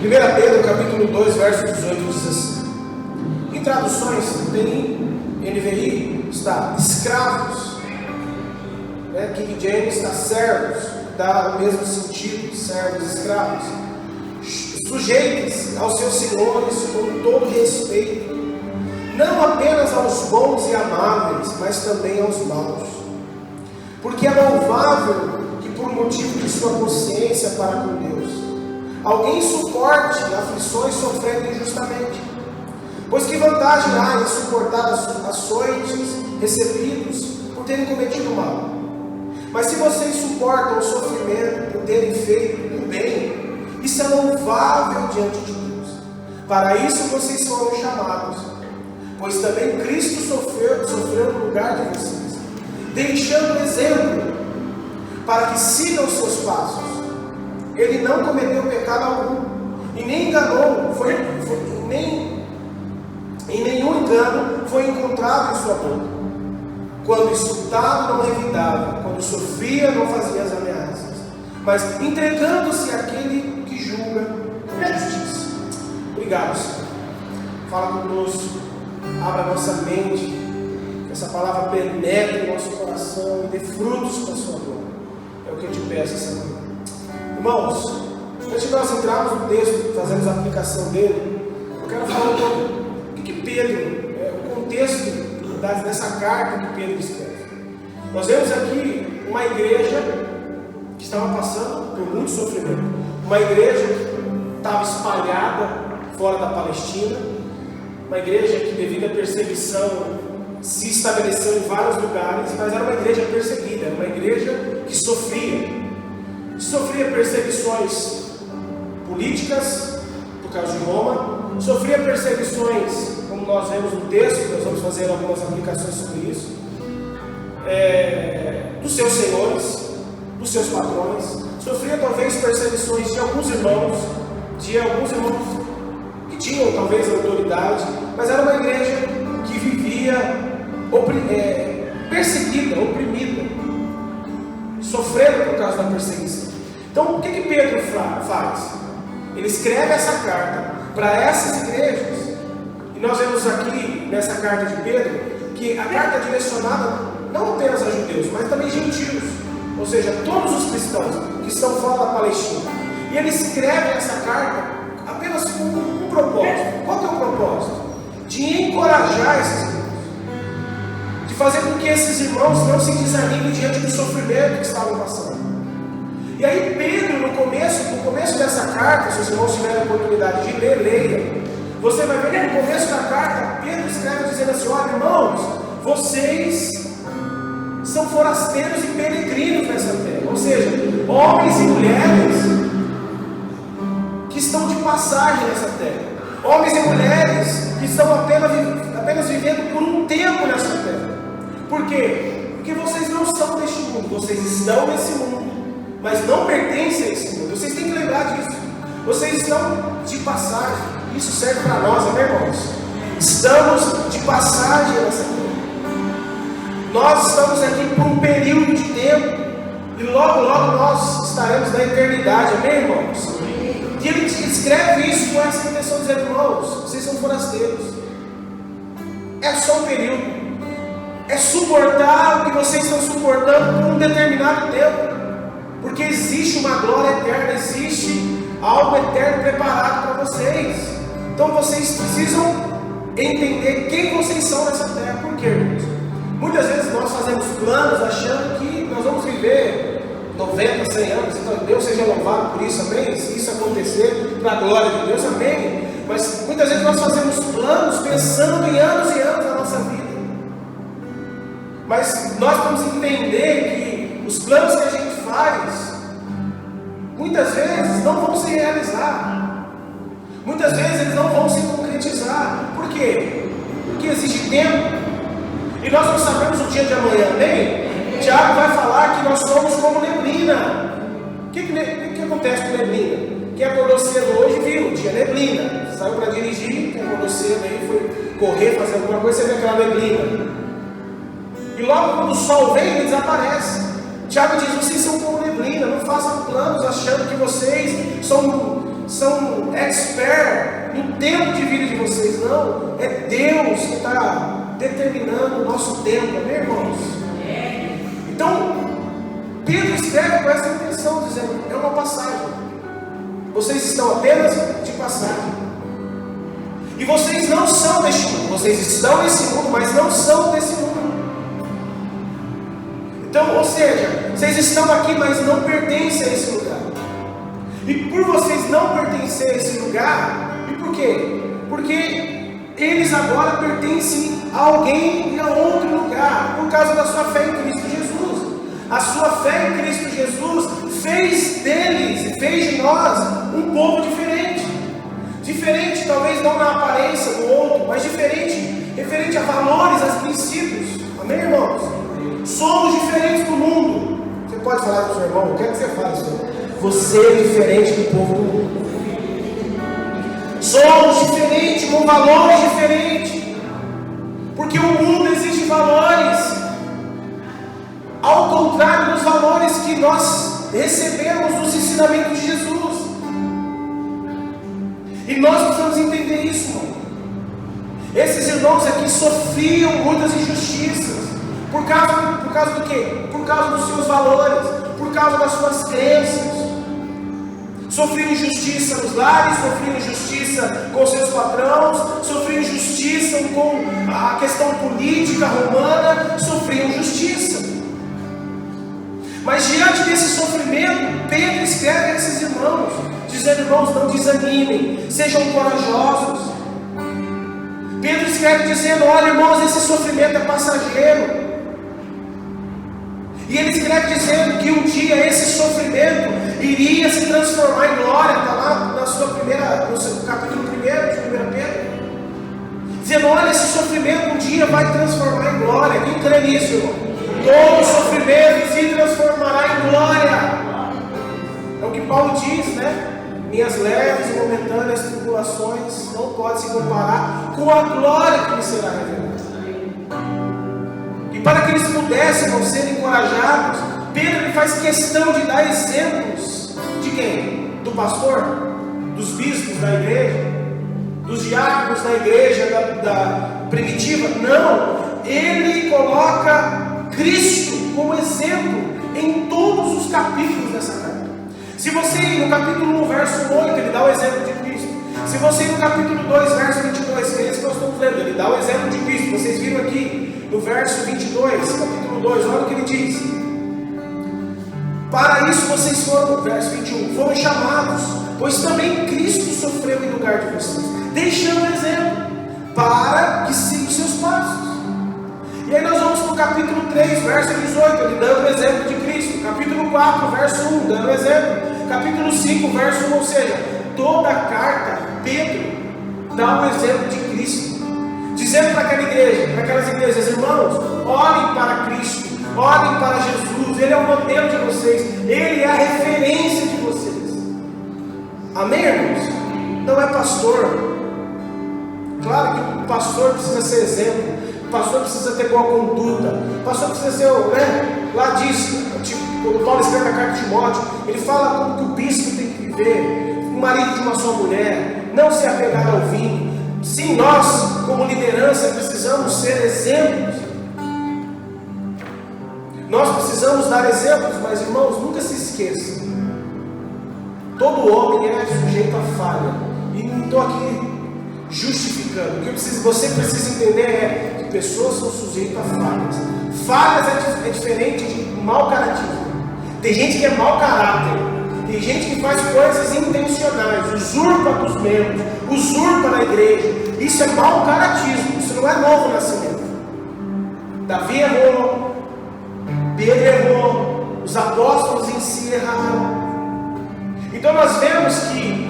1 Pedro capítulo 2, verso 18 diz assim. Em traduções, tem NVI, está escravos, King James está servos, dá o mesmo sentido, servos, escravos, sujeitos aos seus senhores com todo respeito, não apenas aos bons e amáveis, mas também aos maus, porque é louvável que por motivo de sua consciência para com Deus, alguém suporte aflições sofrendo injustamente. Pois que vantagem há em suportar açoites recebidos por terem cometido mal? Mas se vocês suportam o sofrimento por terem feito o bem, isso é louvável diante de Deus. Para isso vocês foram chamados, pois também Cristo sofreu no lugar de vocês, deixando exemplo para que sigam os seus passos. Ele não cometeu pecado algum e nem enganou, em nenhum engano foi encontrado em sua boca. Quando insultava, não revidava, quando sofria, não fazia as ameaças, mas entregando-se àquele que julga com justiça. Obrigado, Senhor. Fala conosco, abra nossa mente, que essa palavra penetre o nosso coração e dê frutos com a sua glória. É o que eu te peço essa manhã. Irmãos, antes de nós entrarmos no texto, fazermos a aplicação dele, eu quero falar um pouco o que Pedro, o contexto dessa carta que Pedro escreve. Nós vemos aqui uma igreja que estava passando por muito sofrimento, uma igreja que estava espalhada fora da Palestina, uma igreja que devido à perseguição se estabeleceu em vários lugares, mas era uma igreja perseguida, era uma igreja que sofria perseguições políticas por causa de Roma, sofria perseguições, como nós vemos no texto, nós vamos fazer algumas aplicações sobre isso, dos seus senhores, dos seus patrões, sofria talvez perseguições de alguns irmãos que tinham talvez autoridade, mas era uma igreja que vivia perseguida, oprimida, sofrendo por causa da perseguição. Então, o que Pedro faz? Ele escreve essa carta para essas igrejas, e nós vemos aqui nessa carta de Pedro que a carta é direcionada não apenas a judeus, mas também gentios, ou seja, todos os cristãos que estão fora da Palestina. E ele escreve essa carta apenas com um propósito. Qual que é o propósito? De encorajar esses irmãos, de fazer com que esses irmãos não se desanimem diante do sofrimento que estavam passando. E aí Pedro, no começo dessa carta, se os irmãos tiverem a oportunidade de ler, leia. Você vai ver que no começo da carta, Pedro escreve dizendo assim: olha, irmãos, vocês são forasteiros e peregrinos nessa terra. Ou seja, homens e mulheres que estão de passagem nessa terra. Homens e mulheres que estão apenas vivendo por um tempo nessa terra. Por quê? Porque vocês não são deste mundo, vocês estão nesse mundo, mas não pertencem a esse mundo. Vocês têm que lembrar disso. Vocês estão de passagem. Isso serve para nós, amém, irmãos? Estamos de passagem nessa terra. Nós estamos aqui por um período de tempo, e logo, logo nós estaremos na eternidade, amém, irmãos? E ele escreve isso com essa intenção de dizer: irmãos, vocês são forasteiros. É só um período. É suportar o que vocês estão suportando por um determinado tempo. Porque existe uma glória eterna, existe algo eterno preparado para vocês. Então vocês precisam entender quem vocês são nessa terra. Por quê, irmãos? Muitas vezes nós fazemos planos achando que nós vamos viver 90, 100 anos. Então Deus seja louvado por isso, amém? Se isso acontecer, para a glória de Deus, amém? Mas muitas vezes nós fazemos planos pensando em anos e anos da nossa vida. Mas nós vamos entender que os planos que a gente faz, muitas vezes não vão se realizar. Muitas vezes eles não vão se concretizar. Por quê? Porque existe tempo. E nós não sabemos o dia de amanhã, amém? Tiago vai falar que nós somos como neblina. O que acontece com neblina? Quem acordou cedo hoje viu, tinha neblina. Saiu para dirigir, quem acordou cedo aí foi correr, fazer alguma coisa, você vê aquela neblina. E logo quando o sol vem, ele desaparece. Tiago diz: vocês são como neblina, não façam planos achando que vocês são são expert no tempo de vida de vocês. Não, é Deus que está determinando o nosso tempo, amém, irmãos? Então, Pedro escreve com essa intenção, dizendo: é uma passagem. Vocês estão apenas de passagem. E vocês não são deste mundo. Vocês estão nesse mundo, mas não são desse mundo. Então, ou seja, vocês estão aqui, mas não pertencem a esse lugar. E por vocês não pertencerem a esse lugar, e por quê? Porque eles agora pertencem a alguém e a outro lugar, por causa da sua fé em Cristo Jesus. A sua fé em Cristo Jesus fez deles, fez de nós um povo diferente. Diferente, talvez não na aparência do outro, mas diferente, referente a valores, a princípios. Amém, irmãos? Somos diferentes do mundo. Você pode falar com o seu irmão, o que é que você faz, senhor? Você é diferente do povo do mundo. Somos diferentes, com valores diferentes. Porque o mundo exige valores, ao contrário dos valores que nós recebemos dos ensinamentos de Jesus. E nós precisamos entender isso, irmão. Esses irmãos aqui sofriam muitas injustiças. Por causa do quê? Por causa dos seus valores, por causa das suas crenças. Sofriam injustiça nos lares, sofriam injustiça com seus patrões, sofriam injustiça com a questão política romana, sofriam injustiça. Mas diante desse sofrimento, Pedro escreve a esses irmãos, dizendo: irmãos, não desanimem, sejam corajosos. Pedro escreve dizendo: olha, irmãos, esse sofrimento é passageiro. E ele escreve dizendo que um dia esse sofrimento iria se transformar em glória. Está lá no seu capítulo 1 de 1 Pedro. Dizendo: olha, esse sofrimento um dia vai transformar em glória. Quem crê nisso, irmão? Todo sofrimento se transformará em glória. É o que Paulo diz, né? Minhas leves e momentâneas tribulações não podem se comparar com a glória que me será revelada. E para que eles pudessem não serem encorajados, Pedro faz questão de dar exemplos de quem? Do pastor? Dos bispos da igreja? Dos diáconos da igreja da primitiva? Não! Ele coloca Cristo como exemplo em todos os capítulos dessa carta. Se você ir no capítulo 1, verso 8, ele dá o exemplo de Cristo. Se você ir no capítulo 2, verso 22, que é esse que nós estamos lendo, ele dá o exemplo de Cristo. Vocês viram aqui no verso 22, capítulo 2, olha o que ele diz: para isso vocês foram, verso 21, foram chamados, pois também Cristo sofreu em lugar de vocês, deixando exemplo, para que sigam os seus passos. E aí nós vamos para o capítulo 3, verso 18, ele dando o exemplo de Cristo. Capítulo 4, verso 1, dando o exemplo. Capítulo 5, verso 1, ou seja, toda a carta, Pedro dá o exemplo de Cristo, dizendo para aquela igreja, para aquelas igrejas: irmãos, olhem para Cristo, olhem para Jesus, Ele é o modelo de vocês, Ele é a referência de vocês. Amém, irmãos? Não é pastor. Claro que o pastor precisa ser exemplo, o pastor precisa ter boa conduta, o pastor precisa ser, lá diz, tipo, quando Paulo escreve a carta de Timóteo, ele fala como que o bispo tem que viver, o marido de uma só mulher, não se apegar ao vinho. Sim, nós, como liderança, precisamos ser exemplos. Nós precisamos dar exemplos, mas irmãos, nunca se esqueça: todo homem é sujeito a falha. E não estou aqui justificando. O que você precisa entender é que pessoas são sujeitas a falhas. Falhas é diferente de mau caratismo. Tem gente que é mau caráter, tem gente que faz coisas intencionais, usurpa dos membros, usurpa na igreja. Isso é mau caratismo, isso não é novo nascimento. Davi errou, Pedro errou, os apóstolos em si erraram. Então nós vemos que,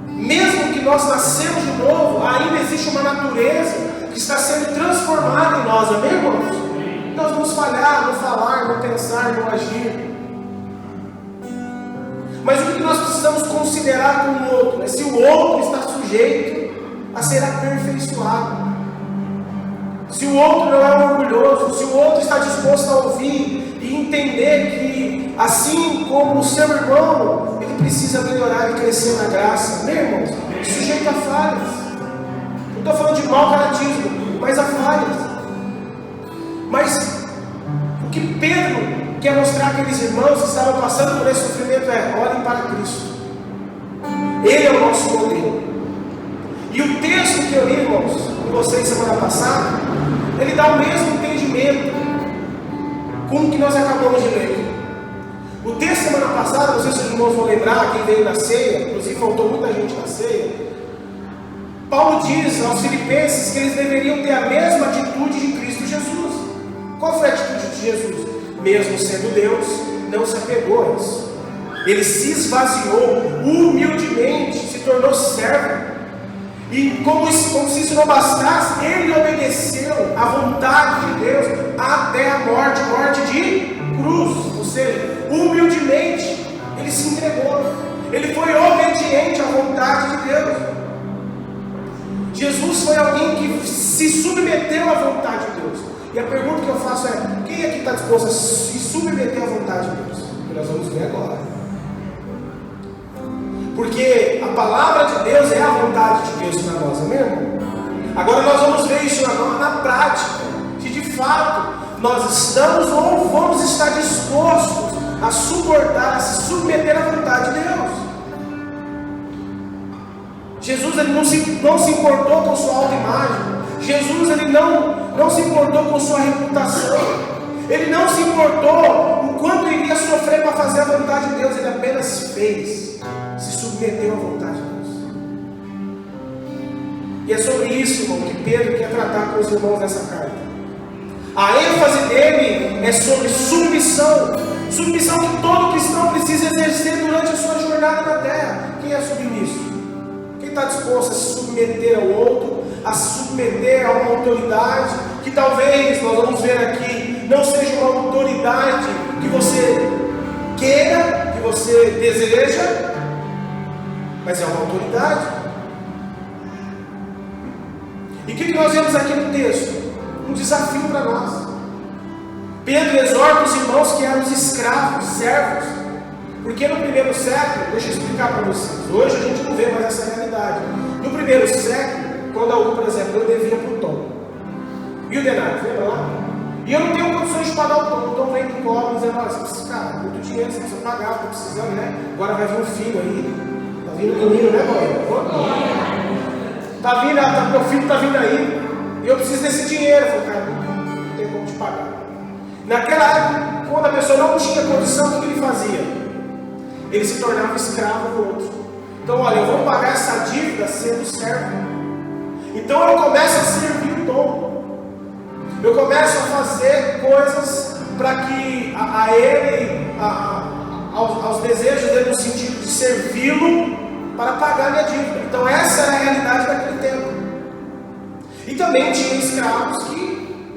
mesmo que nós nascemos de novo, ainda existe uma natureza que está sendo transformada em nós, amém, irmãos? Nós vamos falhar, não falar, não pensar, não agir. Mas o que nós precisamos considerar com o outro é se o outro está sujeito a ser aperfeiçoado. Se o outro não é orgulhoso, se o outro está disposto a ouvir e entender que, assim como o seu irmão, ele precisa melhorar e crescer na graça, meu irmão, sujeito a falhas. Não estou falando de mau caratismo, mas a falhas. Mas o que Pedro quer mostrar àqueles irmãos que estavam passando por esse sofrimento é: olhem para Cristo. Ele é o nosso modelo. E o texto que eu li, irmãos, com vocês semana passada, ele dá o mesmo entendimento com o que nós acabamos de ler. O texto semana passada, não sei se os irmãos vão lembrar, quem veio na ceia, inclusive faltou muita gente na ceia. Paulo diz aos filipenses que eles deveriam ter a mesma atitude de Cristo Jesus. Qual foi a atitude de Jesus? Mesmo sendo Deus, não se apegou a isso. Ele se esvaziou humildemente, se tornou servo. E como se isso não bastasse, ele obedeceu à vontade de Deus até a morte, morte de cruz. Ou seja, humildemente ele se entregou. Ele foi obediente à vontade de Deus. Jesus foi alguém que se submeteu à vontade de Deus. E a pergunta que eu faço é: quem aqui está disposto a se submeter à vontade de Deus? Que nós vamos ver agora. Porque a palavra de Deus é a vontade de Deus para nós, amém, irmão? Agora nós vamos ver isso na prática, se de fato nós estamos ou vamos estar dispostos a suportar, a se submeter à vontade de Deus. Jesus ele não se importou com sua autoimagem. Jesus ele não se importou com sua reputação. Ele não se importou o quanto iria sofrer para fazer a vontade de Deus. Ele apenas fez, se submeteu à vontade de Deus. E é sobre isso, irmão, que Pedro quer tratar com os irmãos nessa carta. A ênfase dele é sobre submissão. Submissão que todo cristão precisa exercer durante a sua jornada na terra. Quem é submisso? Quem está disposto a se submeter ao outro, a se submeter a uma autoridade que talvez, nós vamos ver aqui, não seja uma autoridade que você queira, que você deseja, mas é uma autoridade. E o que nós vemos aqui no texto? Um desafio para nós. Pedro exorta os irmãos que eram os escravos, servos. Porque no primeiro século, deixa eu explicar para vocês, hoje a gente não vê mais essa realidade. No primeiro século, quando algum, por exemplo, eu devia para o Tom, e o denário, lembra lá? E eu não tenho condições de pagar o Tom. O Tom vem com cobra dizendo: olha, você precisa, cara, muito dinheiro, você precisa pagar, estou precisando, né? Agora vai vir um filho aí, está vindo um menino, né, mãe? Tá vindo, meu filho está vindo aí, e eu preciso desse dinheiro. Eu falei: cara, não tem como te pagar. Naquela época, quando a pessoa não tinha condição, o que ele fazia? Ele se tornava escravo do outro. Então, olha, eu vou pagar essa dívida sendo servo. Então eu começo a servir o Tom. Eu começo a fazer coisas para que a ele, aos desejos dele, no sentido de servi-lo, para pagar minha dívida. Então essa era a realidade daquele tempo. E também tinha escravos que,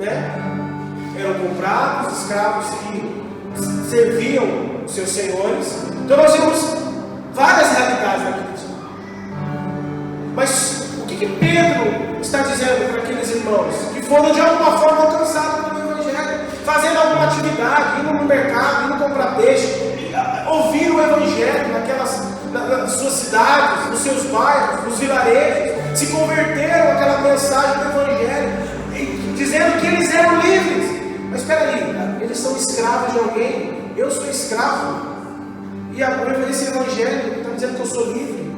eram comprados, escravos que serviam os seus senhores. Então nós temos várias realidades naquele dia. Mas o que Pedro está dizendo para aqueles irmãos que foram de alguma forma alcançados pelo Evangelho, fazendo alguma atividade, indo no mercado, indo comprar peixe, ouviram o Evangelho nas suas cidades, nos seus bairros, nos vilarejos, se converteram àquela mensagem do Evangelho, dizendo que eles eram livres. Mas espera aí, eles são escravos de alguém, eu sou escravo, e esse Evangelho está dizendo que eu sou livre.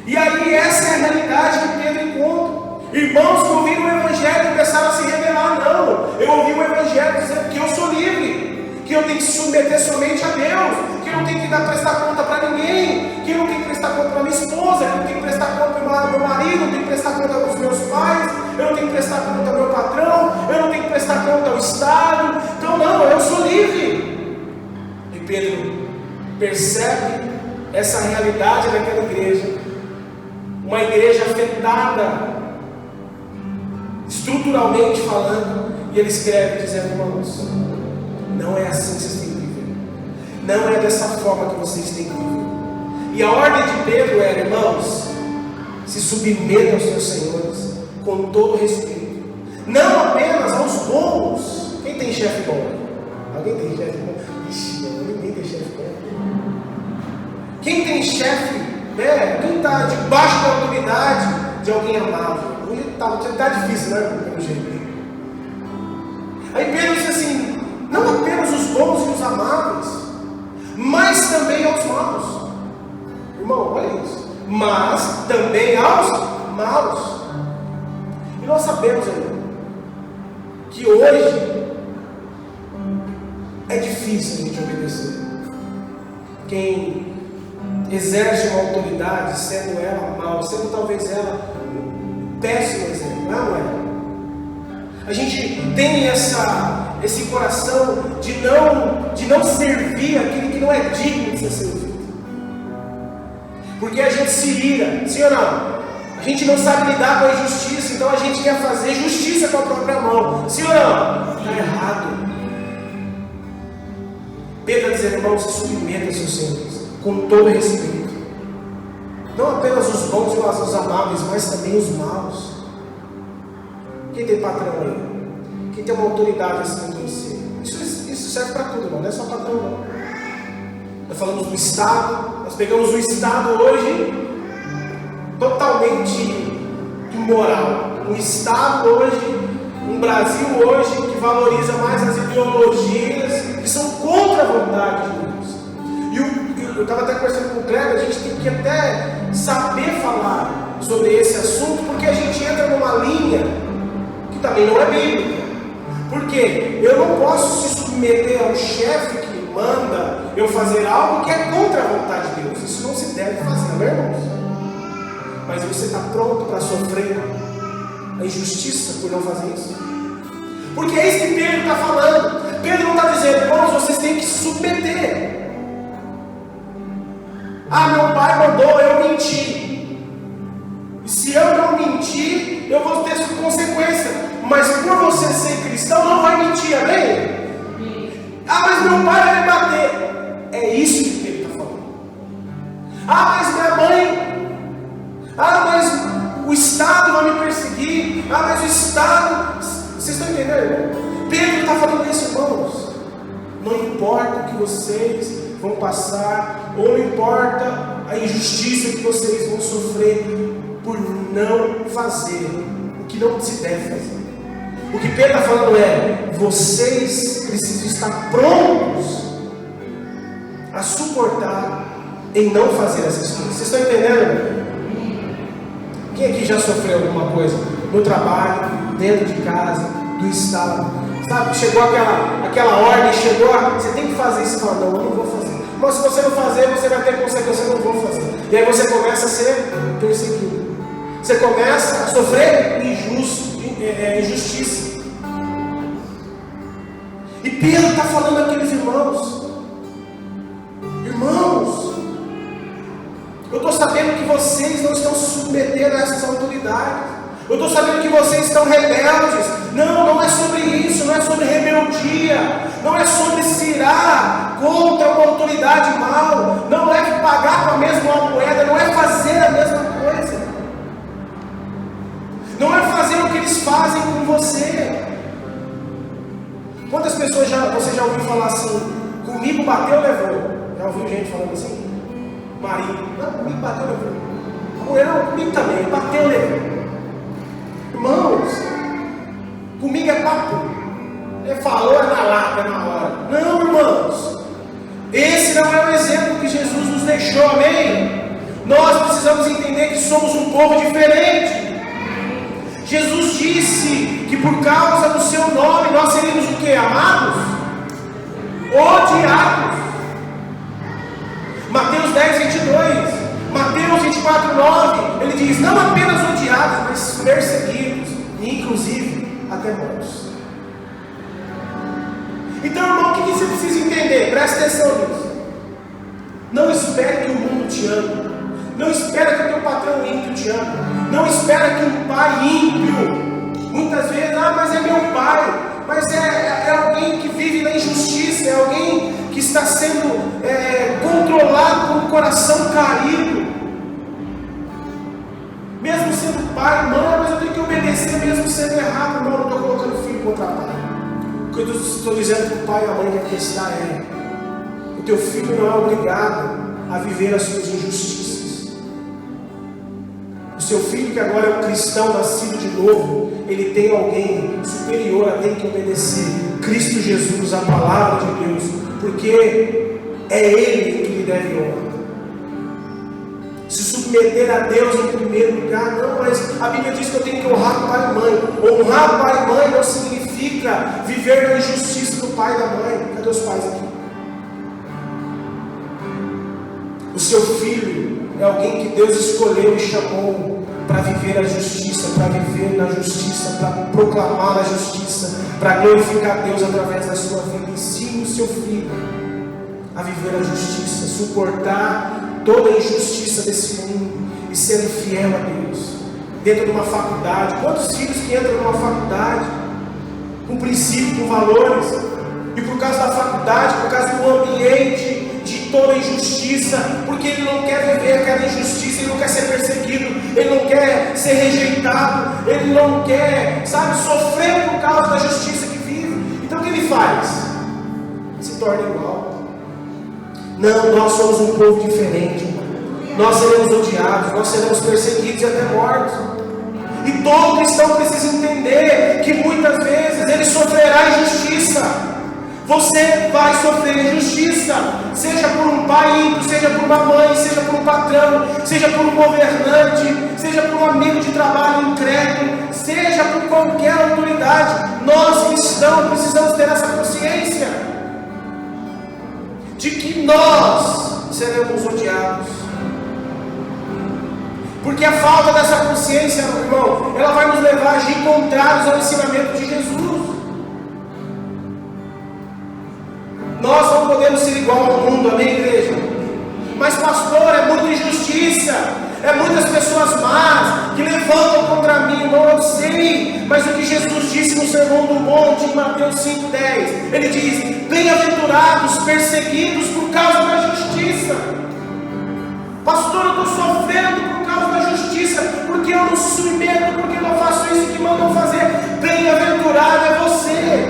E aí essa é a realidade que Pedro encontra. Irmãos que ouviram o Evangelho começaram a se rebelar. Não, eu ouvi o Evangelho dizendo que eu sou livre, que eu tenho que se submeter somente a Deus, que eu não tenho que prestar conta para ninguém, que eu não tenho que prestar conta para minha esposa, que eu não tenho que prestar conta para o meu marido, eu não tenho que prestar conta para os meus pais, eu não tenho que prestar conta ao meu patrão, eu não tenho que prestar conta ao Estado. Então não, eu sou livre. E Pedro percebe essa realidade daquela igreja, uma igreja afetada estruturalmente falando, e ele escreve dizendo: irmãos, não é assim que vocês têm que viver, não é dessa forma que vocês têm que viver. E a ordem de Pedro era: irmãos, se submetam aos seus senhores com todo respeito, não apenas aos bons. Quem tem chefe bom? Alguém tem chefe bom? Ixi, ninguém tem chefe bom. Quem tem chefe, né? Quem está debaixo da autoridade de alguém amável? Está difícil, né? Pelo jeito. Aí Pedro diz assim: não apenas os bons e os amáveis, mas também aos maus. Irmão, olha isso. Mas também aos maus. E nós sabemos, irmão, que hoje é difícil a gente obedecer. Quem exerce uma autoridade, sendo ela mal, sendo talvez ela um péssimo exemplo, não é? A gente tem esse coração de não servir aquele que não é digno de ser servido. Porque a gente se ira, sim ou não? A gente não sabe lidar com a injustiça, então a gente quer fazer justiça com a própria mão, sim ou não? Está errado. Pedro diz, irmão, se submeta a seus senhores, com todo respeito. Não apenas os bons e os amáveis, mas também os maus. Quem tem patrão aí? Quem tem uma autoridade acima de você? Isso serve para tudo, não é só patrão, não. Nós falamos do Estado, nós pegamos o Estado hoje totalmente imoral. Um Estado hoje, um Brasil hoje que valoriza mais as ideologias que são contra a vontade de Deus. E eu estava até conversando com o Kleber, a gente tem que até saber falar sobre esse assunto, porque a gente entra numa linha que também não é bíblica. Porque eu não posso se submeter ao chefe que manda eu fazer algo que é contra a vontade de Deus. Isso não se deve fazer, não é, irmãos? Mas você está pronto para sofrer a injustiça por não fazer isso? Porque é isso que Pedro está falando. Pedro não está dizendo, irmãos, vocês têm que se submeter. Ah, meu pai mandou eu mentir. E se eu não mentir, eu vou ter consequência. Mas por você ser cristão, não vai mentir, amém? Ah, mas meu pai vai me bater. É isso que Pedro está falando. Ah, mas minha mãe. Ah, mas o Estado vai me perseguir. Ah, mas o Estado. Vocês estão entendendo? Pedro está falando isso, irmãos. Não importa o que vocês vão passar, ou não importa a injustiça que vocês vão sofrer por não fazer o que não se deve fazer. O que Pedro está falando é: vocês precisam estar prontos a suportar em não fazer essas coisas. Vocês estão entendendo? Quem aqui já sofreu alguma coisa no trabalho, dentro de casa, do Estado? Sabe, chegou aquela ordem, você tem que fazer isso. Você fala, não, eu não vou fazer. Mas se você não fazer, você vai ter consequência, eu não vou fazer. E aí você começa a ser perseguido. Você começa a sofrer injustiça. E Pedro está falando àqueles irmãos: irmãos, eu estou sabendo que vocês não estão se submetendo a essas autoridades. Eu estou sabendo que vocês estão rebeldes. Não é sobre isso, não é sobre rebeldia, não é sobre se irar contra uma autoridade mal, não é pagar com a mesma moeda, não é fazer a mesma coisa, não é fazer o que eles fazem com você. Quantas pessoas você já ouviu falar assim: comigo bateu, levou? Já ouviu gente falando assim? Marido, não, comigo bateu, levou. A mulher, não, comigo também, bateu, levou. Irmãos, comigo é papo. Ele falou, é na lata, é na hora. Não, irmãos, esse não é o exemplo que Jesus nos deixou, amém? Nós precisamos entender que somos um povo diferente. Jesus disse que por causa do seu nome nós seríamos o que? Amados? Odiados. Mateus 10, 22. Mateus 24, 9. Ele diz, não apenas odiados, mas perseguidos. E inclusive até mortos. Então, irmão, o que você precisa entender? Presta atenção nisso. Não espere que o mundo te ame. Não espera que o teu patrão ímpio te ame. Não espera que um pai ímpio, muitas vezes, mas é meu pai. Mas é alguém que vive na injustiça, é alguém que está sendo controlado por um coração caído. Mesmo sendo pai, mãe, mas eu tenho que obedecer mesmo sendo errado. Não estou colocando filho contra pai. O que eu estou dizendo para o pai e a mãe que aqui está o teu filho não é obrigado a viver as suas injustiças. O seu filho, que agora é um cristão nascido de novo, ele tem alguém superior a tem que obedecer: Cristo Jesus, a palavra de Deus, porque é Ele que lhe deve honra. Se submeter a Deus em primeiro lugar, não, mas a Bíblia diz que eu tenho que honrar o pai e mãe. Honrar o pai e mãe não significa viver na injustiça do pai e da mãe. Cadê os pais aqui? O seu filho é alguém que Deus escolheu e chamou para viver a justiça, para viver na justiça, para proclamar a justiça, para glorificar Deus através da sua vida. Ensine o seu filho a viver a justiça, suportar toda a injustiça desse mundo e sendo fiel a Deus. Dentro de uma faculdade, quantos filhos que entram numa faculdade com princípios, com valores, e por causa da faculdade, por causa do ambiente de toda injustiça, porque ele não quer viver aquela injustiça, ele não quer ser perseguido, ele não quer ser rejeitado, ele não quer, sofrer por causa da justiça que vive. Então o que ele faz? Se torna igual. Não, nós somos um povo diferente. Nós seremos odiados, nós seremos perseguidos e até mortos. E todo cristão precisa entender que muitas vezes ele sofrerá injustiça. Você vai sofrer injustiça, seja por um pai ímpio, seja por uma mãe, seja por um patrão, seja por um governante, seja por um amigo de trabalho incrédulo, seja por qualquer autoridade. Nós cristãos precisamos ter essa consciência de que nós seremos odiados, porque a falta dessa consciência, meu irmão, ela vai nos levar a agir contrários ao ensinamento de Jesus. Nós não podemos ser igual ao mundo, amém, igreja? Mas pastor, é muita injustiça, é muitas pessoas más que levantam contra mim. Não, eu sei, mas o que Jesus disse no Sermão do Monte, em Mateus 5,10, ele diz: bem-aventurados, perseguidos por causa da justiça. Pastor, eu estou sofrendo por causa da justiça, porque eu não submeto, porque eu não faço isso que mandam fazer. Bem-aventurado é você,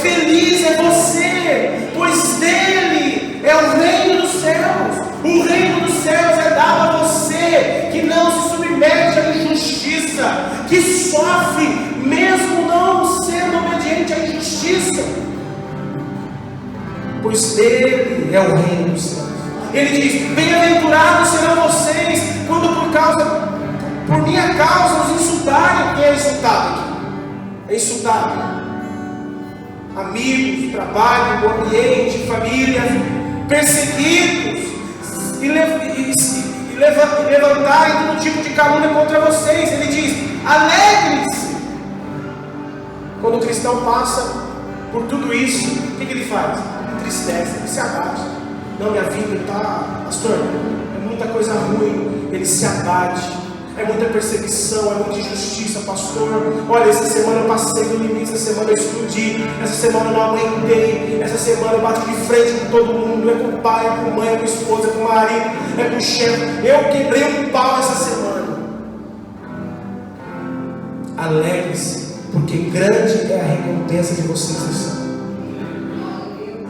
feliz é você, pois dele é o reino dos céus. O reino dos céus é dado a você que não se submete à injustiça, que sofre mesmo não sendo obediente à injustiça, pois dele é o reino dos céus. Ele diz: bem-aventurados serão vocês quando por minha causa os insultarem. Quem é insultado aqui? É insultado amigos, trabalho, ambiente, família, perseguidos e levantarem todo tipo de calúnia contra vocês. Ele diz: alegre-se. Quando o cristão passa por tudo isso, o que ele faz? Ele tristeza, ele se abate. Não, minha vida está, pastor, é muita coisa ruim. Ele se abate. É muita perseguição, é muita injustiça, pastor. Olha, essa semana eu passei do limite, essa semana eu explodi, essa semana eu não aguentei, essa semana eu bati de frente com todo mundo, é com o pai, é com a mãe, é com a esposa, é com o marido, é com o chefe. Eu quebrei um pau essa semana. Alegre-se, porque grande é a recompensa de vocês no céu.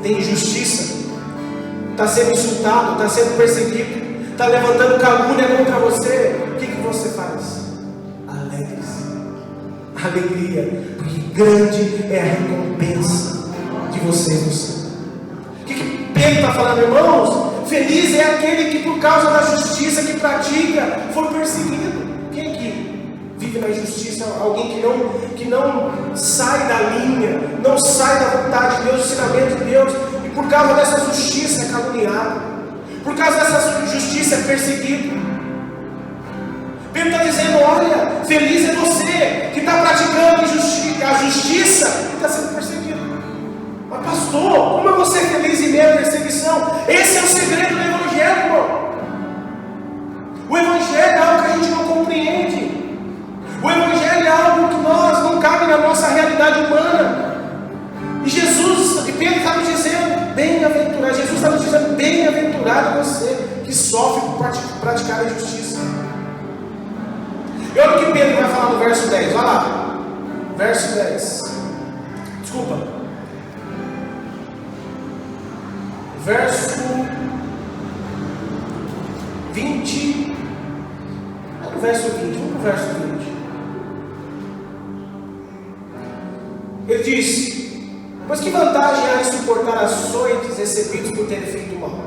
Tem injustiça, está sendo insultado, está sendo perseguido, está levantando calúnia contra você. O que você faz? Alegre-se. Alegria, porque grande é a recompensa de vocês no céu. O que Pedro está falando, irmãos? Feliz é aquele que por causa da justiça que pratica foi perseguido. Quem que vive na injustiça? Alguém que não sai da linha, não sai da vontade de Deus, do ensinamento de Deus, e por causa dessa justiça é caluniado, por causa dessa justiça é perseguido. Pedro está dizendo: olha, feliz é você que está praticando a justiça e está sendo perseguido. Mas pastor, como eu vou ser feliz em meio à perseguição? Esse é o segredo do Evangelho, irmão. O Evangelho é algo que a gente não compreende. O Evangelho é algo que não cabe na nossa realidade humana. E Pedro está nos dizendo: bem-aventurado. Jesus está nos dizendo: bem-aventurado você que sofre por praticar a justiça. E olha o que Pedro vai falar no verso 10, olha lá, verso 10, verso 20, no verso 20, vamos para o verso 20. Ele diz: pois que vantagem há em suportar açoites recebidos por terem feito mal?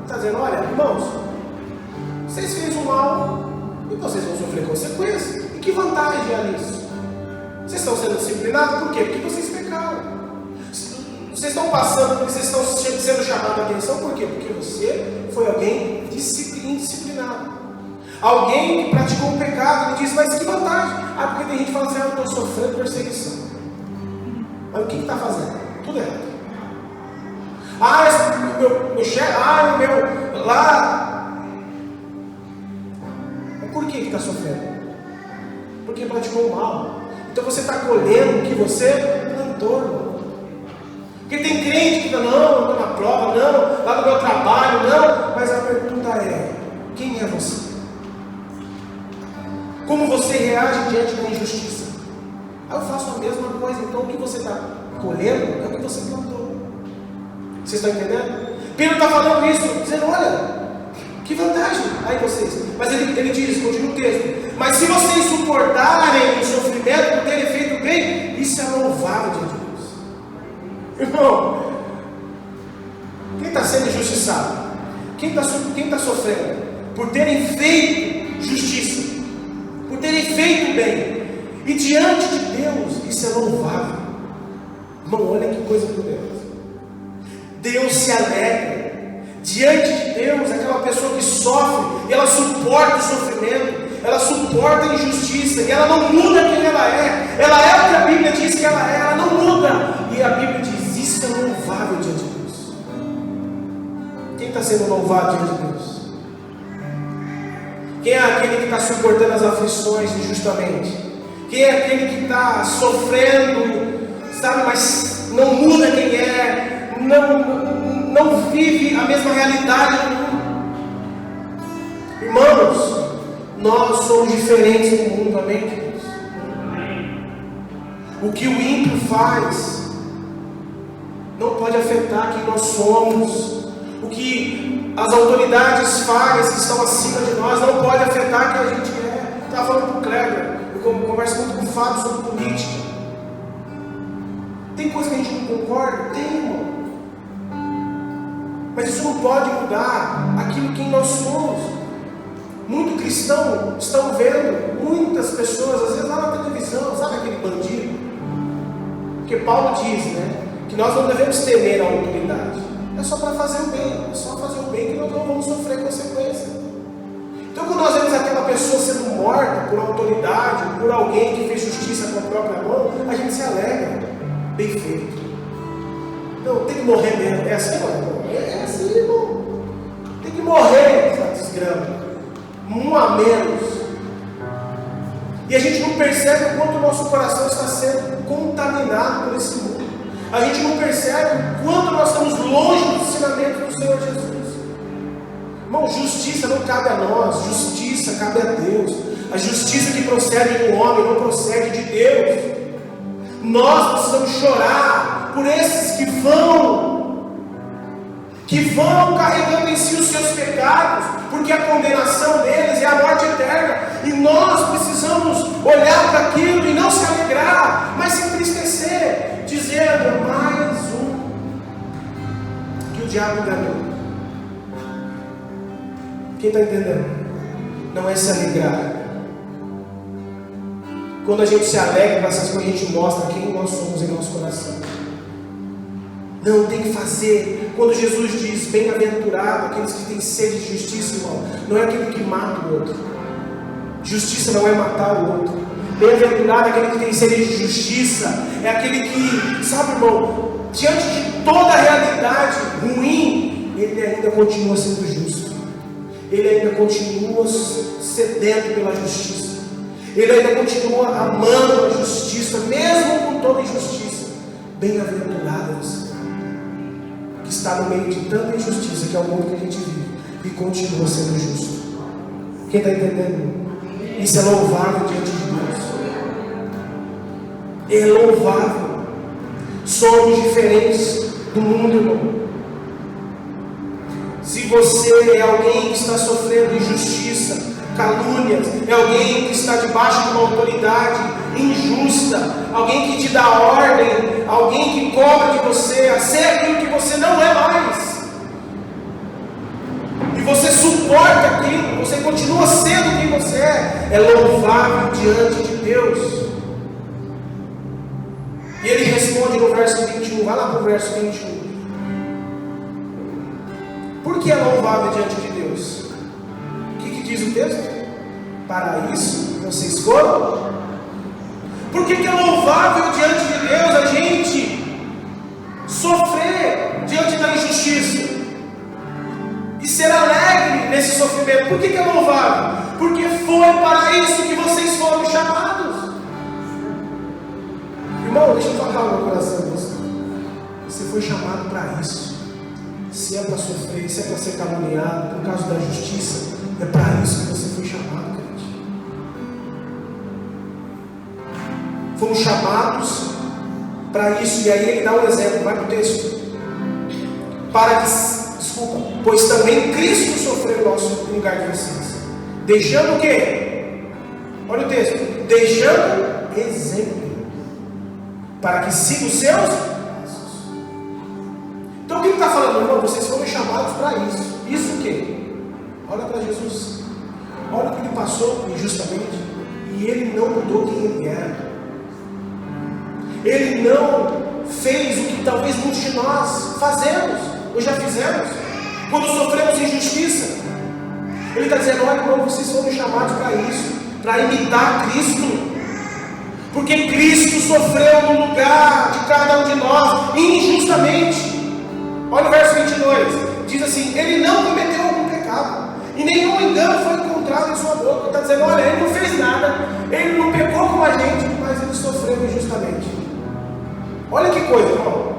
Está dizendo: olha, irmãos, vocês fizeram mal e vocês vão sofrer consequências. E que vantagem há nisso? Vocês estão sendo disciplinados por quê? Porque vocês pecaram. Vocês estão passando, porque vocês estão sendo chamados a atenção, por quê? Porque você foi alguém indisciplinado. Alguém que praticou um pecado. Ele diz: mas que vantagem? Ah, porque tem gente que fala assim: eu estou sofrendo perseguição. Mas o que está fazendo? Tudo errado. Meu chefe, o meu lá. Mas por que está sofrendo? Porque praticou mal. Então você está colhendo o que você plantou. Porque tem crente que fala: não, estou na prova, não, lá no meu trabalho, não. Mas a pergunta é: quem é você? Como você reage diante da injustiça? Eu faço a mesma coisa. Então o que você está colhendo é o que você plantou. Vocês estão entendendo? Pedro está falando isso, dizendo: olha, que vantagem aí vocês. Mas ele diz, continua o texto: mas se vocês suportarem o sofrimento por terem feito bem, isso é louvável diante de Deus. Irmão, quem está sendo injustiçado? Quem está sofrendo? Por terem feito justiça, por terem feito bem. E diante de Deus, isso é louvável. Irmão, olha que coisa poderosa. Deus se alegra. Diante de Deus, aquela pessoa que sofre, ela suporta o sofrimento, ela suporta a injustiça, e ela não muda quem ela é. Ela é o que a Bíblia diz que ela não muda. E a Bíblia diz: isso é louvável diante de Deus. Quem está sendo louvado diante de Deus? Quem é aquele que está suportando as aflições injustamente? Quem é aquele que está sofrendo, sabe, mas não muda quem é, não vive a mesma realidade do mundo? Irmãos, nós somos diferentes do mundo, amém, queridos? O que o ímpio faz não pode afetar quem nós somos. O que as autoridades fazem, que estão acima de nós, não pode afetar quem a gente é. Estava falando com o Kleber, eu converso muito com o Fábio sobre política. Tem coisa que a gente não concorda? Tem, irmão. Mas isso não pode mudar aquilo que nós somos. Muito cristão estão vendo muitas pessoas, às vezes lá na televisão, sabe aquele bandido? Porque Paulo diz, né, que nós não devemos temer a autoridade. É só para fazer o bem. É só fazer o bem que nós não vamos sofrer consequências. Então, quando nós vemos aquela pessoa sendo morta por autoridade, por alguém que fez justiça com a própria mão, a gente se alegra. Bem feito. Não, tem que morrer mesmo. É assim, irmão? É assim, irmão. Tem que morrer, essa desgrama. Um a menos. E a gente não percebe o quanto o nosso coração está sendo contaminado por esse mundo. A gente não percebe o quanto nós estamos longe do ensinamento do Senhor Jesus. Irmão, justiça não cabe a nós, justiça cabe a Deus. A justiça que procede do homem não procede de Deus. Nós precisamos chorar por esses que vão carregando em si os seus pecados, porque a condenação deles é a morte eterna. E nós precisamos olhar para aquilo e não se alegrar, mas se entristecer, dizendo: mais um que o diabo enganou. Quem está entendendo? Não é se alegrar. Quando a gente se alegra com essas coisas, a gente mostra quem nós somos em nosso coração. Não, tem que fazer. Quando Jesus diz: bem-aventurado aqueles que têm sede de justiça, irmão, não é aquele que mata o outro. Justiça não é matar o outro. Bem-aventurado aquele que tem sede de justiça é aquele que, sabe, irmão, diante de toda a realidade ruim, ele ainda continua sendo justo. Ele ainda continua sedento pela justiça. Ele ainda continua amando a justiça, mesmo com toda injustiça. Bem-aventurado você, que está no meio de tanta injustiça, que é o mundo que a gente vive, e continua sendo justo. Quem está entendendo? Isso é louvável diante de Deus. É louvável. Somos diferentes do mundo, irmão. Se você é alguém que está sofrendo injustiça, calúnias, é alguém que está debaixo de uma autoridade injusta, alguém que te dá ordem, alguém que cobra de você a ser aquilo que você não é mais, e você suporta aquilo, você continua sendo quem você é louvável diante de Deus. E ele responde no verso 21, vai lá para o verso 21. Por que é louvável diante de Deus? O que diz o texto? Para isso vocês foram. Por que é louvável diante de Deus a gente sofrer diante da injustiça e ser alegre nesse sofrimento? Por que é louvável? Porque foi para isso que vocês foram chamados. Irmão, deixa eu tocar no coração de você. Você foi chamado para isso. Se é para sofrer, se é para ser caluniado por causa da justiça, é para isso que você foi chamado, crente. Fomos chamados para isso. E aí ele dá um exemplo, vai para o texto. Pois também Cristo sofreu no lugar de vocês. Deixando o quê? Olha o texto. Deixando exemplo, para que siga os seus passos. Então o que ele está falando, irmão? Vocês foram chamados para isso. Isso o quê? Olha para Jesus. Olha o que ele passou injustamente. E ele não mudou quem ele era. Ele não fez o que talvez muitos de nós fazemos, ou já fizemos, quando sofremos injustiça. Ele está dizendo: olha, irmão, vocês foram chamados para isso, para imitar Cristo. Porque Cristo sofreu no lugar de cada um de nós, injustamente. Olha o verso 22, diz assim: ele não cometeu algum pecado, e nenhum engano foi encontrado em sua boca. Ele está dizendo: olha, ele não fez nada, ele não pecou como a gente, mas ele sofreu injustamente. Olha que coisa, irmão.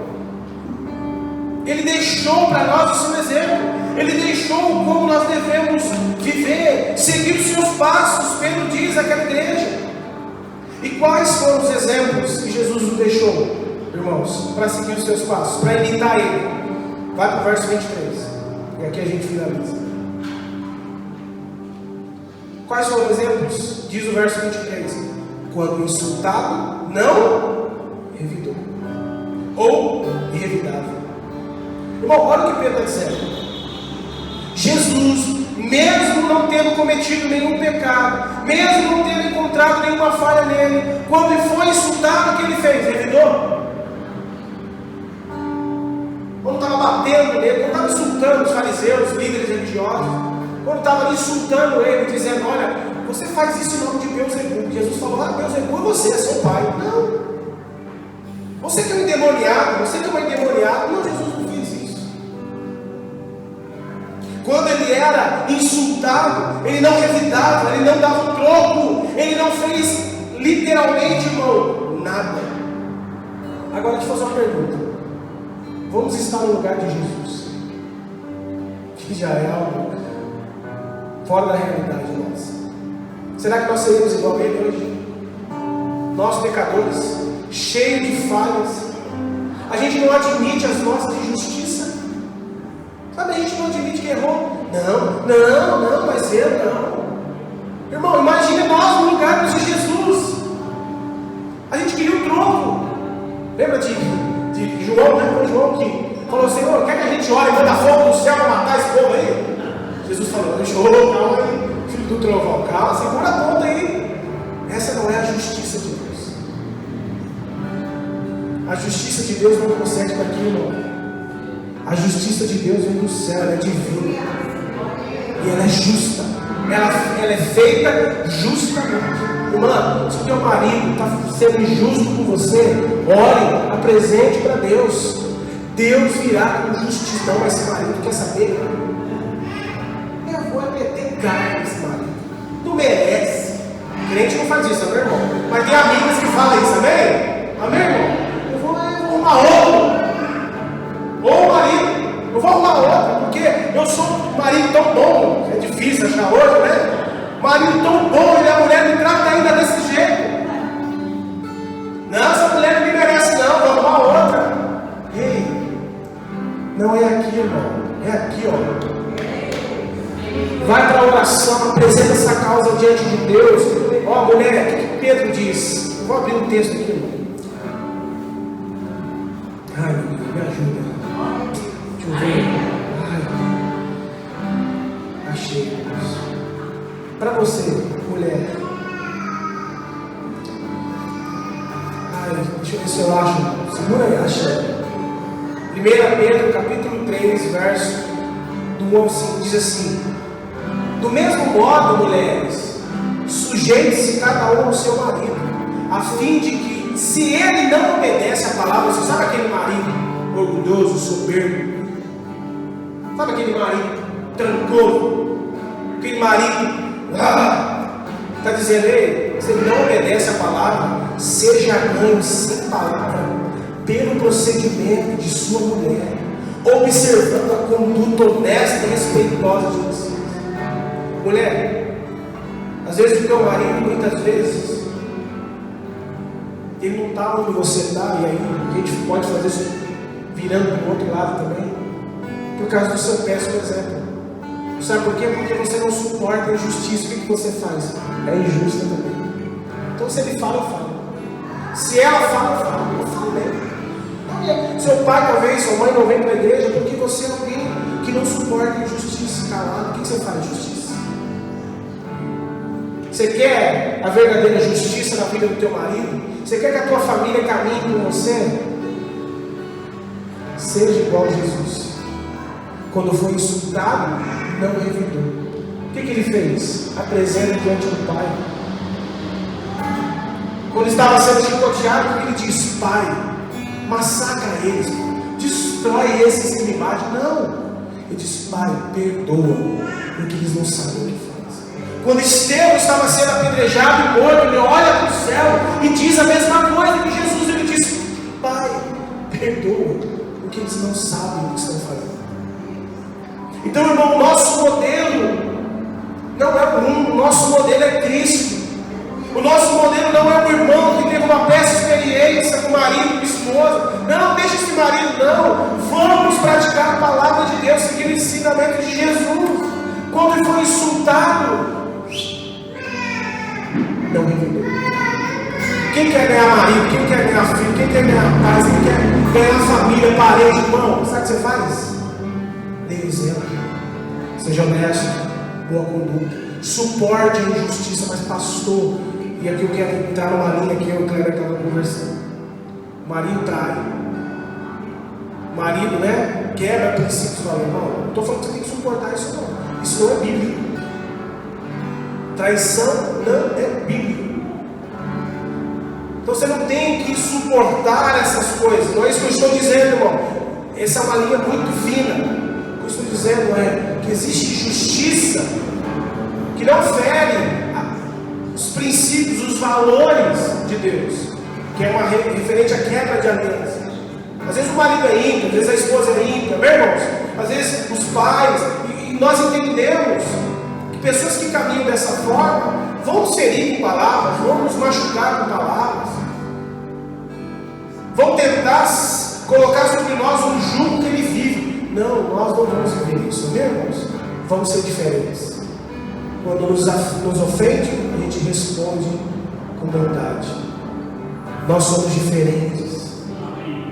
Ele deixou para nós o seu exemplo, ele deixou como nós devemos viver, seguir os seus passos. Pedro diz àquela igreja. E quais foram os exemplos que Jesus nos deixou, irmãos, para seguir os seus passos, para imitar ele? Vai para o verso 23, e aqui a gente finaliza. Quais foram os exemplos? Diz o verso 23: quando insultado, não revidou, ou revidava. Irmão, olha o que Pedro está dizendo. Jesus, mesmo não tendo cometido nenhum pecado, mesmo não tendo encontrado nenhuma falha nele, quando ele foi insultado, o que ele fez? Revidou? Quando estava batendo nele, quando estava insultando os fariseus, os líderes religiosos, quando estava ali insultando ele, dizendo: olha, você faz isso em nome de Beelzebub. Jesus falou: ah, Beelzebub é você, é seu pai. Não. Você que é um endemoniado, você que é uma endemoniada. Não, Jesus não fez isso. Quando ele era insultado, ele não revidava, ele não dava um troco, ele não fez literalmente, irmão, nada. Agora deixa eu fazer uma pergunta. Vamos estar no lugar de Jesus, que já é algo fora da realidade nossa. Será que nós seremos igual a ele hoje? Nós pecadores, cheios de falhas, a gente não admite as nossas injustiças. Sabe, a gente não admite que errou. Não, mas eu não. Irmão, imagine nós no lugar de Jesus. A gente queria um troco. Lembra de João, né? Foi João que falou: Senhor, quer que a gente ore e manda fogo do céu para matar esse povo aí? Jesus falou: calma aí, filho do trovão, calma, segura a ponta aí. Essa não é a justiça de Deus. A justiça de Deus não procede daqui, irmão. A justiça de Deus vem do céu, ela é divina. E ela é justa. Ela é feita justamente. Irmã, se o teu marido está sendo injusto com você, ore, apresente para Deus. Deus virá com justiça. Não, esse marido quer saber? Eu vou meter cara nesse marido. Não merece. Crente não faz isso, amém, irmão? Mas tem amigas que falam isso, amém? Amém, irmão? Eu vou arrumar outro. Ou o marido. Eu vou arrumar outro, porque eu sou um marido tão bom. É difícil achar hoje, né? Marido tão bom e a mulher me trata ainda desse jeito. Não, essa mulher não me merece, não. Vou arrumar outra. Ei, não é aqui, irmão. É aqui, ó. Vai para a oração, apresenta essa causa diante de Deus. Ó, mulher, o que Pedro diz? Vou abrir um texto aqui, irmão. Ai, meu Deus, me ajuda. Deixa eu ver. Ai, achei, Deus. Para você, mulher. Ai, deixa eu ver se eu acho. Segura aí, acha. 1 Pedro, capítulo 3, verso do 1 ao 5, diz assim: do mesmo modo, mulheres, sujeite-se cada um ao seu marido, a fim de que, se ele não obedece à palavra, você sabe aquele marido orgulhoso, soberbo? Sabe aquele marido trancoso? Aquele marido, está dizendo, ei, se ele não obedece à palavra, seja ganho sem palavra, pelo procedimento de sua mulher, observando a conduta honesta e respeitosa de vocês. Mulher, às vezes o teu marido, muitas vezes, ele não está onde você está, e aí a gente pode fazer isso virando para o outro lado também, por causa do seu péssimo exemplo. Sabe por quê? Porque você não suporta a injustiça. O que você faz? É injusta também. Então se ele fala, eu falo. Se ela fala, eu falo. Eu falo mesmo. Seu pai talvez, sua mãe não vem para a igreja porque você é alguém que não suporta a injustiça, calado. O que você faz? Justiça. Você quer a verdadeira justiça na vida do teu marido? Você quer que a tua família caminhe com você? Seja igual a Jesus. Quando foi insultado, não revidou. O que ele fez? Apresenta diante do Pai. Quando estava sendo chicoteado, ele disse: Pai, massacra eles, destrói esses que me batem. Não, ele disse: Pai, perdoa, porque eles não sabem o que fazem. Quando Estevão estava sendo apedrejado e morto, ele olha para o céu e diz a mesma coisa que Jesus. Ele disse: Pai, perdoa, porque eles não sabem o que estão fazendo. Então, irmão, o nosso modelo não é o mundo, o nosso modelo é Cristo. O nosso modelo não é um irmão que teve uma péssima experiência com o marido, com a esposa. Não, deixa esse marido, não. Vamos praticar a palavra de Deus, seguir o ensinamento de Jesus. Quando ele foi insultado, não revidou. Quem quer ganhar marido, quem quer ganhar filho, quem quer ganhar paz, quem quer ganhar família, parente, irmão, sabe o que você faz? Dê exemplo. Seja honesto, boa conduta. Suporte a injustiça, mas pastor, e aqui eu quero entrar numa linha que eu e o Cleber estavam conversando. O marido trai. O marido, né? Quebra princípios do irmão. Não estou falando que você tem que suportar isso, não. Isso não é bíblico. Traição não é bíblico. Então você não tem que suportar essas coisas. Não é isso que eu estou dizendo, irmão. Essa é uma linha muito fina. O que eu estou dizendo é que existe justiça que não fere os princípios, os valores de Deus, que é uma referente à quebra de aliança. Às vezes o marido é ímpio, às vezes a esposa é ímpia, meus irmãos, às vezes os pais, e nós entendemos que pessoas que caminham dessa forma vão nos ferir com palavras, vão nos machucar com palavras, vão tentar colocar sobre nós um jugo que ele vive. Não, nós não vamos viver isso, meus irmãos, vamos ser diferentes. Quando nos ofende, a gente responde com bondade. Nós somos diferentes.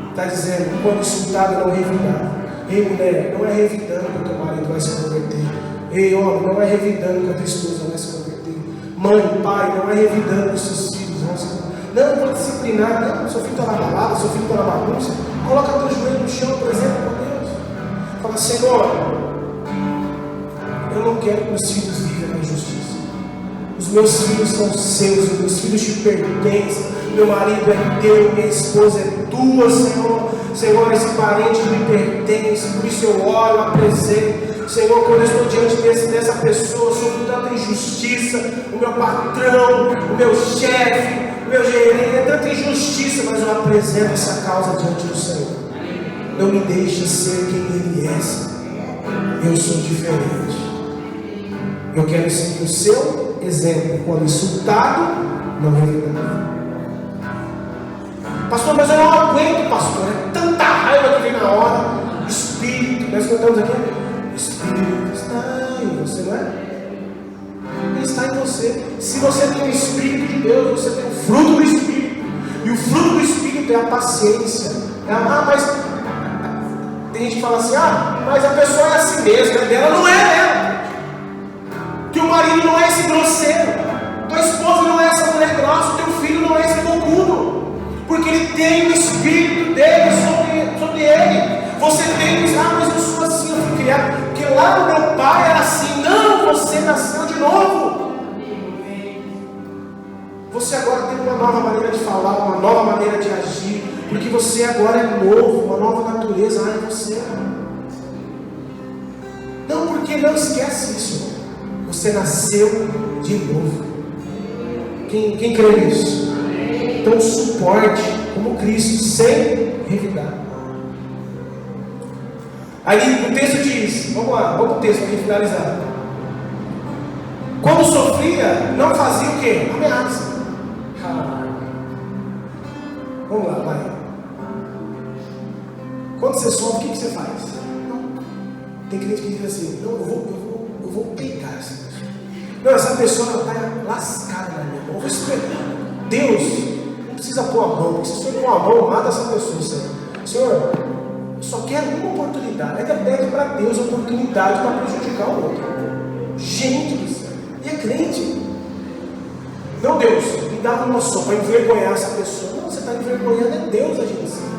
Está dizendo, quando insultado, não revidar. Ei, mulher, não é revidando que o teu marido vai se converter. Ei, homem, não é revidando que a tua esposa vai se converter. Mãe, pai, não é revidando que os seus filhos vão se converter. Não, vou disciplinar. Não, seu filho está na balada, seu filho está na bagunça. Coloca teu joelho no chão, por exemplo, com Deus. Fala: Senhor, eu não quero que meus filhos vivam na injustiça. Os meus filhos são seus, os meus filhos te pertencem. Meu marido é teu, minha esposa é tua, Senhor. Senhor, esse parente me pertence, por isso eu oro, apresento. Senhor, quando eu estou diante dessa pessoa, sofro tanta injustiça. O meu patrão, o meu chefe, o meu gerente, é tanta injustiça, mas eu apresento essa causa diante do Senhor. Não me deixe ser quem Ele é, Senhor. Eu sou diferente. Eu quero seguir o seu exemplo. Quando insultado, não revidar. Pastor, mas eu não aguento, pastor. É tanta raiva que vem na hora. Espírito, Espírito, nós cantamos aqui, o Espírito está em você, não é? Ele está em você. Se você tem o Espírito de Deus, você tem o fruto do Espírito. E o fruto do Espírito é a paciência. Mas tem gente que fala assim, mas a pessoa é assim mesmo, é dela, não é dela. Que o marido não é esse grosseiro, tua esposa não é essa mulher grossa, teu filho não é esse bocudo, porque ele tem o Espírito dele sobre ele. Você tem, mas eu sou assim, eu fui criado, porque lá o meu pai era assim. Não, você nasceu de novo. Você agora tem uma nova maneira de falar, uma nova maneira de agir, porque você agora é novo, uma nova natureza em você. Não, porque não esquece isso. Você nasceu de novo. Quem crê nisso? Então suporte como Cristo, sem revidar. Aí o texto diz, vamos lá, vamos para o texto para finalizar. Quando sofria, não fazia o quê? Ameaça. Vamos lá, vai. Quando você sofre, o que você faz? Tem crente que diz assim, não, eu vou pegar essa pessoa. Não, essa pessoa está lascada na minha mão. Eu vou esperar. Deus não precisa pôr a mão, porque se o Senhor pôr a mão, mata essa pessoa, Senhor. Senhor, eu só quero uma oportunidade. Ainda pede para Deus a oportunidade para prejudicar o outro. Gente do céu. E é crente. Não, Deus, me dá uma só para envergonhar essa pessoa. Não, você está envergonhando, é Deus agindo assim.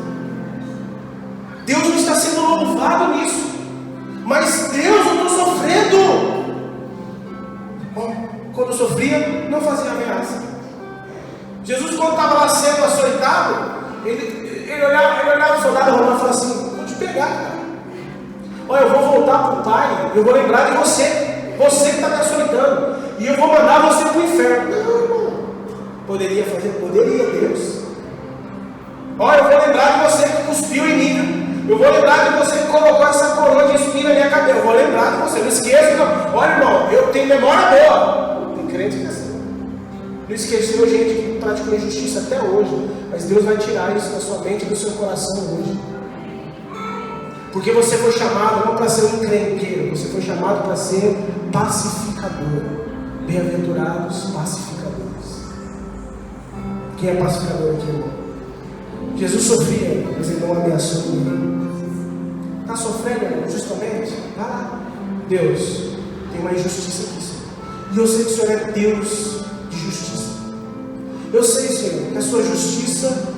Deus não está sendo louvado nisso. Mas Deus, eu estou sofrendo. Quando eu sofria, não fazia ameaça. Jesus, quando estava lá sendo açoitado, ele olhava o soldado romano e falava assim, vou te pegar, cara. Olha, eu vou voltar para o Pai, eu vou lembrar de você. Você que está me açoitando. E eu vou mandar você para o inferno. Não, irmão. Poderia fazer? Poderia, Deus. Olha, eu vou lembrar de você que cuspiu em mim. Eu vou lembrar de você que colocou essa coroa de espinho na minha cabeça. Eu vou lembrar de você. Não esqueça, não. Olha, irmão, eu tenho memória boa. Tem crente que é assim. Não esqueceu gente que praticou injustiça até hoje. Mas Deus vai tirar isso da sua mente e do seu coração hoje. Porque você foi chamado não para ser um encrenqueiro. Você foi chamado para ser pacificador. Bem-aventurados pacificadores. Quem é pacificador aqui, irmão? Jesus sofria, mas ele não ameaçou ninguém. Está sofrendo, irmão, justamente? Vai lá. Deus, tem uma injustiça aqui, Senhor. E eu sei que o Senhor é Deus de justiça. Eu sei, Senhor, que a sua justiça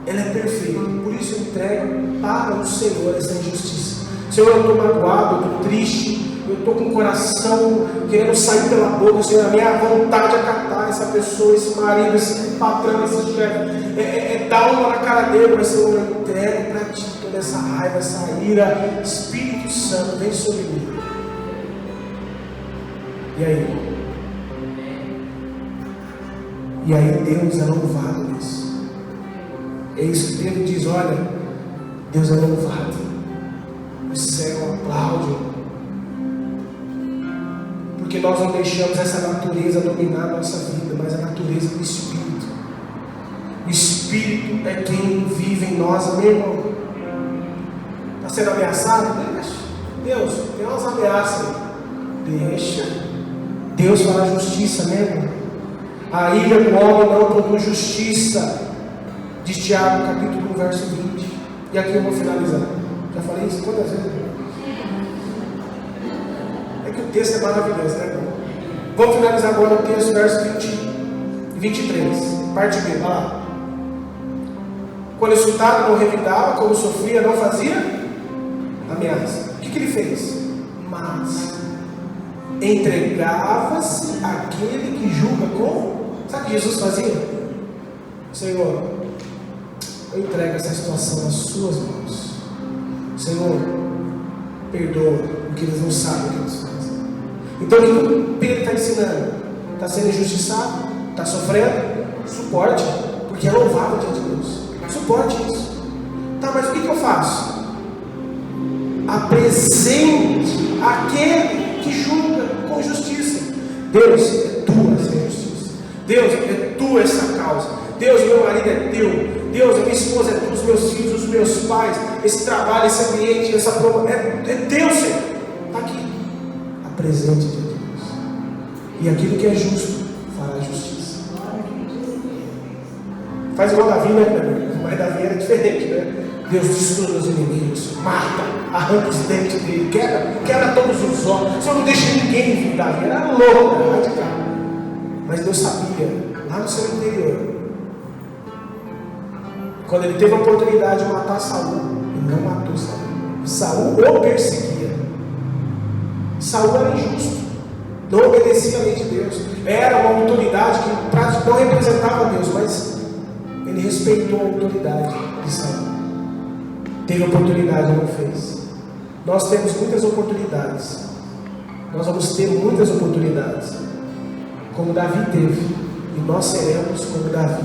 ela é perfeita. Por isso eu entrego para o Senhor essa injustiça. Senhor, eu estou magoado, eu estou triste, eu estou com o coração querendo sair pela boca. Senhor, a minha vontade é catar essa pessoa, esse marido, esse patrão, esse chefe, dar uma na cara dele. Mas Senhor, eu entrego para ti toda essa raiva, essa ira. Espírito Santo, vem sobre mim. E aí? E aí Deus é louvado nisso. É isso que Pedro diz, olha, Deus é louvado. O céu aplaude. Porque nós não deixamos essa natureza dominar a nossa vida, mas a natureza do Espírito. O Espírito é quem vive em nós, meu irmão. Está sendo ameaçado? Deixa. Deus, tem umas ameaças. Deixa. Deus fala justiça, né, irmão? A ira do homem não produz justiça. Diz Tiago, capítulo 1, verso 20. E aqui eu vou finalizar. Já falei isso quantas vezes? É que o texto é maravilhoso, né, irmão? Vamos finalizar agora o texto, verso 20 e 23. Parte B, vai lá. Quando insultado, não revidava. Quando sofria, não fazia ameaça. O que ele fez? Mas entregava-se àquele que julga com... Sabe o que Jesus fazia? Senhor, eu entrego essa situação nas suas mãos. Senhor, perdoa, porque eles não sabem o que eles fazem. Então o que Pedro está ensinando? Está sendo injustiçado? Está sofrendo? Suporte, porque é louvável diante de Deus. Suporte isso. Tá, mas o que eu faço? Apresente aquele que julga com justiça. Deus, é tua essa justiça. Deus, é tua essa causa. Deus, meu marido é teu. Deus, a minha esposa é tua, os meus filhos, os meus pais. esse trabalho, esse ambiente, essa prova. É Deus, Senhor. Está aqui. Apresente de Deus. E aquilo que é justo, fará justiça. Faz igual Davi, né? Mas Davi era diferente, né? Deus destrói os inimigos, mata, arranca os dentes dele, quebra todos os ossos. Só não deixa ninguém vir. Davi era louco, era radical. Mas Deus sabia, lá no seu interior, quando ele teve a oportunidade de matar Saul, ele não matou Saul. Saul o perseguia. Saul era injusto, não obedecia a lei de Deus. Era uma autoridade que não representava Deus, mas ele respeitou a autoridade de Saul. Teve oportunidade e não fez. Nós temos muitas oportunidades. Nós vamos ter muitas oportunidades, como Davi teve, e nós seremos como Davi.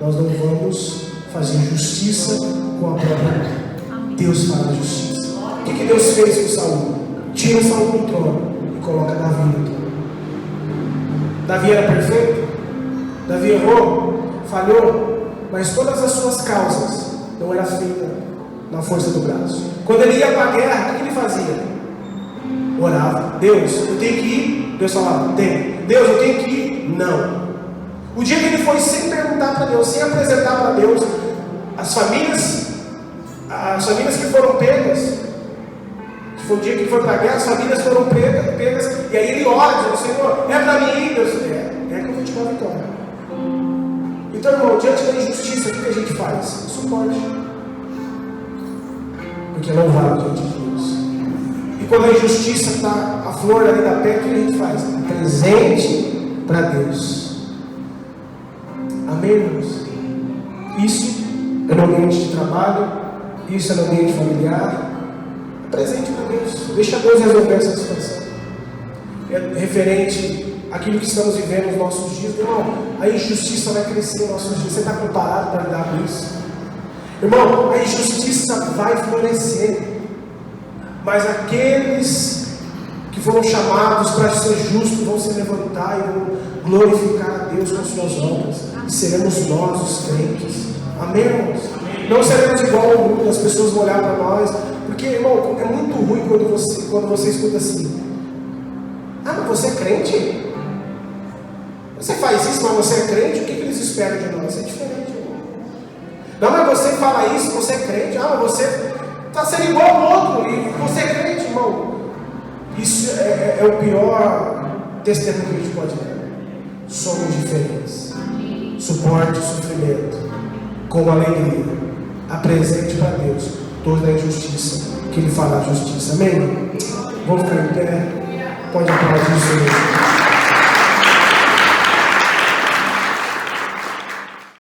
Nós não vamos fazer justiça com a própria mão. Deus fará justiça. O que Deus fez com Saul? Tira Saul do trono e coloca Davi no trono. Davi era perfeito? Davi errou? Falhou? Mas todas as suas causas não eram feitas na força do braço. Quando ele ia para a guerra, o que ele fazia? Orava. Deus, eu tenho que ir. Deus falava, tem. Deus, eu tenho que ir. Não. O dia que ele foi sem perguntar para Deus, sem apresentar para Deus, as famílias que foram pegas, foi o dia que ele foi para a guerra, as famílias foram pegas, e aí ele ora, dizendo, Senhor, é para mim ir, Deus, é que eu vou te dar a vitória. Então, irmão, diante da injustiça, o que a gente faz? Suporte. Porque não vale diante de Deus. E quando a injustiça está a flor ali da pele, o que a gente faz? Presente para Deus. Amém, irmãos? Isso é no ambiente de trabalho, isso é no ambiente familiar. É presente para Deus. Deixa Deus resolver essa situação. É referente àquilo que estamos vivendo nos nossos dias. Irmão, a injustiça vai crescer nos nossos dias. Você está preparado para lidar com isso? Irmão, a injustiça vai florescer. Mas aqueles que foram chamados para ser justos vão se levantar e vão glorificar a Deus com suas obras. E seremos nós os crentes. Amém, irmãos? Não seremos igual ao mundo, as pessoas vão olhar para nós. Porque, irmão, é muito ruim quando você escuta assim: ah, mas você é crente? Você faz isso, mas você é crente? O que eles esperam de nós? É diferente, irmão. Não, mas você fala isso, você é crente. Ah, mas você está sendo igual ao outro e você é crente, irmão. Isso é o pior testemunho que a gente pode dar. Somos diferentes. Suporte o sofrimento com alegria. Apresente para Deus toda a injustiça, que Ele fará justiça. Amém? Vamos ficar em pé. Pode aplaudir o Senhor.